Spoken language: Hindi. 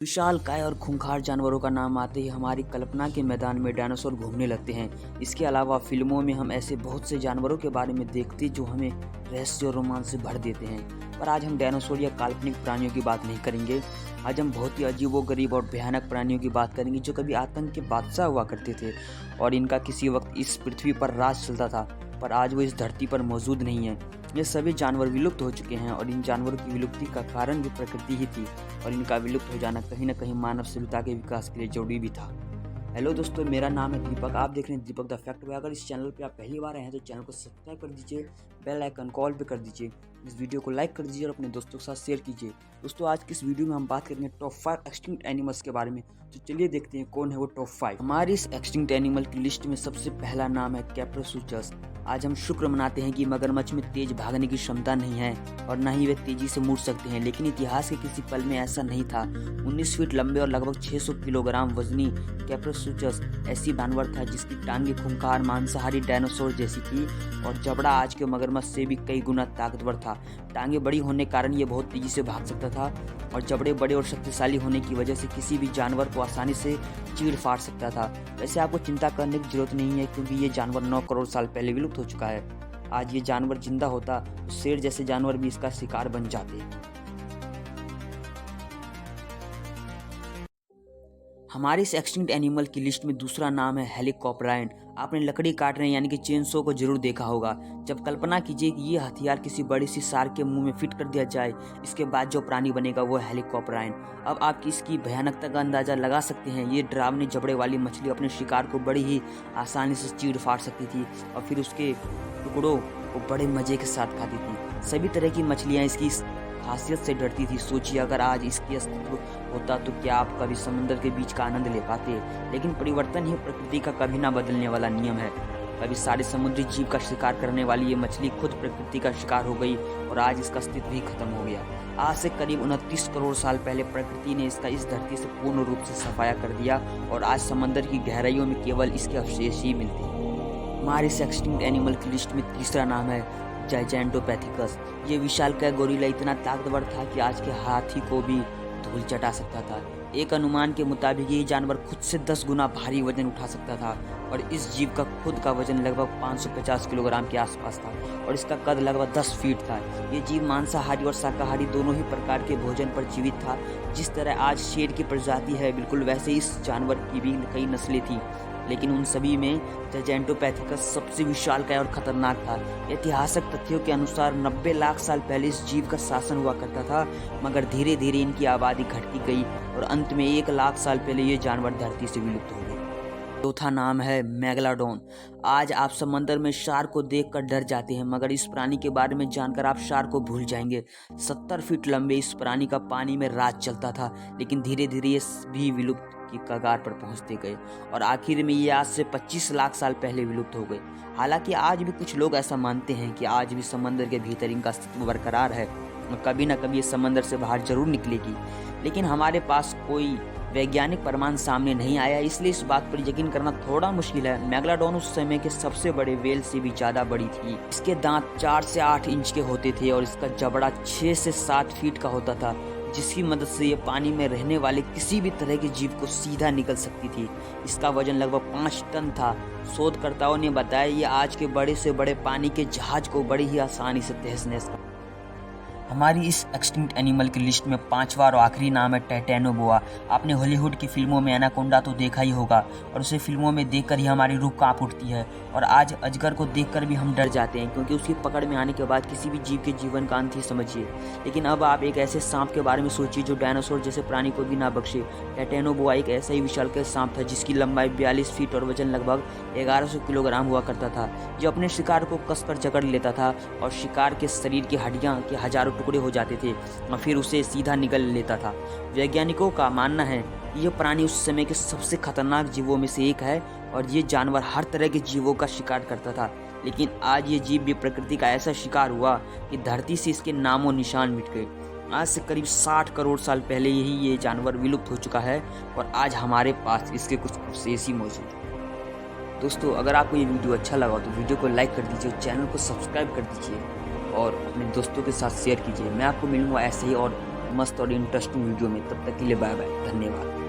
विशालकाय और खूंखार जानवरों का नाम आते ही हमारी कल्पना के मैदान में डायनासोर घूमने लगते हैं। इसके अलावा फिल्मों में हम ऐसे बहुत से जानवरों के बारे में देखते जो हमें रहस्य और रोमांच से भर देते हैं। पर आज हम डायनासोर या काल्पनिक प्राणियों की बात नहीं करेंगे। आज हम बहुत ही अजीबोगरीब और भयानक प्राणियों की बात करेंगे जो कभी आतंक के बादशाह हुआ करते थे और इनका किसी वक्त इस पृथ्वी पर राज चलता था, पर आज वो इस धरती पर मौजूद नहीं है। ये सभी जानवर विलुप्त हो चुके हैं और इन जानवरों की विलुप्ति का कारण भी प्रकृति ही थी और इनका विलुप्त हो जाना कहीं न कहीं मानव सभ्यता के विकास के लिए जरूरी भी था। हेलो दोस्तों, मेरा नाम है दीपक। आप देख रहे हैं दीपक द फैक्ट बॉय। अगर इस चैनल पे आप पहली बार आए हैं तो चैनल को सब्सक्राइब कर दीजिए, बेल आइकन कॉल पे कर दीजिए, इस वीडियो को लाइक कर दीजिए और अपने दोस्तों के साथ शेयर कीजिए। दोस्तों, आज की इस वीडियो में हम बात करेंगे टॉप 5 एक्सटिंक्ट एनिमल्स के बारे में। तो चलिए देखते हैं कौन है वो टॉप 5। हमारी इस एक्सटिंक्ट एनिमल की लिस्ट में सबसे पहला नाम है कैप्रोसूचस। आज हम शुक्र मनाते हैं कि मगरमच्छ में तेज भागने की क्षमता नहीं है और न ही वे तेजी से मुड़ सकते हैं, लेकिन इतिहास के किसी पल में ऐसा नहीं था। 19 फीट लंबे और लगभग 600 किलोग्राम वजनी कैप्रोसूचस ऐसी जानवर था जिसकी टांगे खूंखार मांसाहारी डायनासोर जैसी थी और जबड़ा आज के मगरमच्छ से भी कई गुना ताकतवर था। टांगे बड़ी होने के कारण ये बहुत तेजी से भाग सकता था और जबड़े बड़े और शक्तिशाली होने की वजह से किसी भी जानवर को आसानी से चीर फाड़ सकता था। वैसे आपको चिंता करने की जरूरत नहीं है क्योंकि ये जानवर 9 करोड़ साल पहले विलुप्त हो चुका है। आज ये जानवर जिंदा होता तो शेर जैसे जानवर भी इसका शिकार बन जाते। हमारे इस एक्सटिंक्ट एनिमल की लिस्ट में दूसरा नाम है हेलिकॉप्टराइन। आपने लकड़ी काटने यानी कि चेनसो को जरूर देखा होगा। जब कल्पना कीजिए कि ये हथियार किसी बड़ी सी शार्क के मुंह में फिट कर दिया जाए, इसके बाद जो प्राणी बनेगा वो हेलिकॉप्टराइन। अब आप इसकी भयानकता का अंदाजा लगा सकते हैं। ये डरावनी जबड़े वाली मछली अपने शिकार को बड़ी ही आसानी से चीर फाड़ सकती थी और फिर उसके टुकड़ों को बड़े मजे के साथ खाती थी। सभी तरह की मछलियाँ इसकी खासियत से डरती थी। सोचिए अगर आज इसकी अस्तित्व होता तो क्या आप कभी समुद्र के बीच का आनंद ले पाते। लेकिन परिवर्तन ही प्रकृति का कभी ना बदलने वाला नियम है। कभी सारे समुद्री जीव का शिकार करने वाली ये मछली खुद प्रकृति का शिकार हो गई और आज इसका अस्तित्व ही खत्म हो गया। आज से करीब 29 करोड़ साल पहले प्रकृति ने इसका इस धरती से पूर्ण रूप से सफाया कर दिया और आज समंदर की गहराइयों में केवल इसके अवशेष ही मिलते हैं। हमारे इस एक्सटिंक्ट एनिमल की लिस्ट में तीसरा नाम है जाइजेंटोपैथिकस। ये विशालकाय गोरिल्ला इतना ताकतवर था कि आज के हाथी को भी धूल चटा सकता था। एक अनुमान के मुताबिक ये जानवर खुद से 10 गुना भारी वजन उठा सकता था और इस जीव का खुद का वजन लगभग 550 किलोग्राम के आसपास था और इसका कद लगभग 10 फीट था। ये जीव मांसाहारी और शाकाहारी दोनों ही प्रकार के भोजन पर जीवित था। जिस तरह आज शेर की प्रजाति है, बिल्कुल वैसे इस जानवर की भी कई नस्लें थी, लेकिन उन सभी में जाइजेंटोपैथिकस सबसे विशालकाय और खतरनाक था। ऐतिहासिक तथ्यों के अनुसार 90 लाख साल पहले इस जीव का शासन हुआ करता था, मगर धीरे धीरे इनकी आबादी घटती गई और अंत में 1 लाख साल पहले ये जानवर धरती से विलुप्त हो गए। चौथा नाम है मेगालोडॉन। आज आप समंदर में शार्क को देखकर डर जाते हैं, मगर इस प्राणी के बारे में जानकर आप शार्क को भूल जाएंगे। 70 फीट लंबे इस प्राणी का पानी में राज चलता था, लेकिन धीरे धीरे ये भी विलुप्त की कगार पर पहुंचते गए और आखिर में ये आज से 25 लाख साल पहले विलुप्त हो गए। हालांकि आज भी कुछ लोग ऐसा मानते हैं कि आज भी समंदर के भीतर इनका अस्तित्व बरकरार है और कभी ना कभी ये समंदर से बाहर जरूर निकलेगी, लेकिन हमारे पास कोई वैज्ञानिक प्रमाण सामने नहीं आया, इसलिए इस बात पर यकीन करना थोड़ा मुश्किल है। मेगालोडॉन उस समय के सबसे बड़े व्हेल से भी ज्यादा बड़ी थी। इसके दांत 4 से 8 इंच के होते थे और इसका जबड़ा 6 से 7 फीट का होता था, जिसकी मदद से ये पानी में रहने वाले किसी भी तरह के जीव को सीधा निकल सकती थी। इसका वजन लगभग 5 टन था। शोधकर्ताओं ने बताया ये आज के बड़े से बड़े पानी के जहाज को बड़ी ही आसानी से तहस नहस कर। हमारी इस एक्सटिंक्ट एनिमल की लिस्ट में 5वां और आखिरी नाम है टाइटेनोबोआ। आपने हॉलीवुड की फिल्मों में एनाकोंडा तो देखा ही होगा और उसे फिल्मों में देखकर ही हमारी रूह कांप उठती है और आज अजगर को देखकर भी हम डर जाते हैं क्योंकि उसकी पकड़ में आने के बाद किसी भी जीव के जीवन का अंत ही समझिए। लेकिन अब आप एक ऐसे सांप के बारे में सोचिए जो डायनासोर जैसे प्राणी को भी ना बख्शे। टाइटेनोबोआ एक ऐसा ही विशालकाय सांप था जिसकी लंबाई 42 फीट और वजन लगभग 1100 किलोग्राम हुआ करता था, जो अपने शिकार को कसकर जकड़ लेता था और शिकार के शरीर की हड्डियां के हजारों टुकड़े हो जाते थे और फिर उसे सीधा निगल लेता था। वैज्ञानिकों का मानना है कि यह प्राणी उस समय के सबसे खतरनाक जीवों में से एक है और ये जानवर हर तरह के जीवों का शिकार करता था। लेकिन आज ये जीव भी प्रकृति का ऐसा शिकार हुआ कि धरती से इसके नामो निशान मिट गए। आज से करीब 60 करोड़ साल पहले ही ये जानवर विलुप्त हो चुका है और आज हमारे पास इसके कुछ अवशेष ही मौजूद हैं। दोस्तों, अगर आपको ये वीडियो अच्छा लगा तो वीडियो को लाइक कर दीजिए, चैनल को सब्सक्राइब कर दीजिए और अपने दोस्तों के साथ शेयर कीजिए। मैं आपको मिलूंगा ऐसे ही और मस्त और इंटरेस्टिंग वीडियो में। तब तक के लिए बाय बाय, धन्यवाद।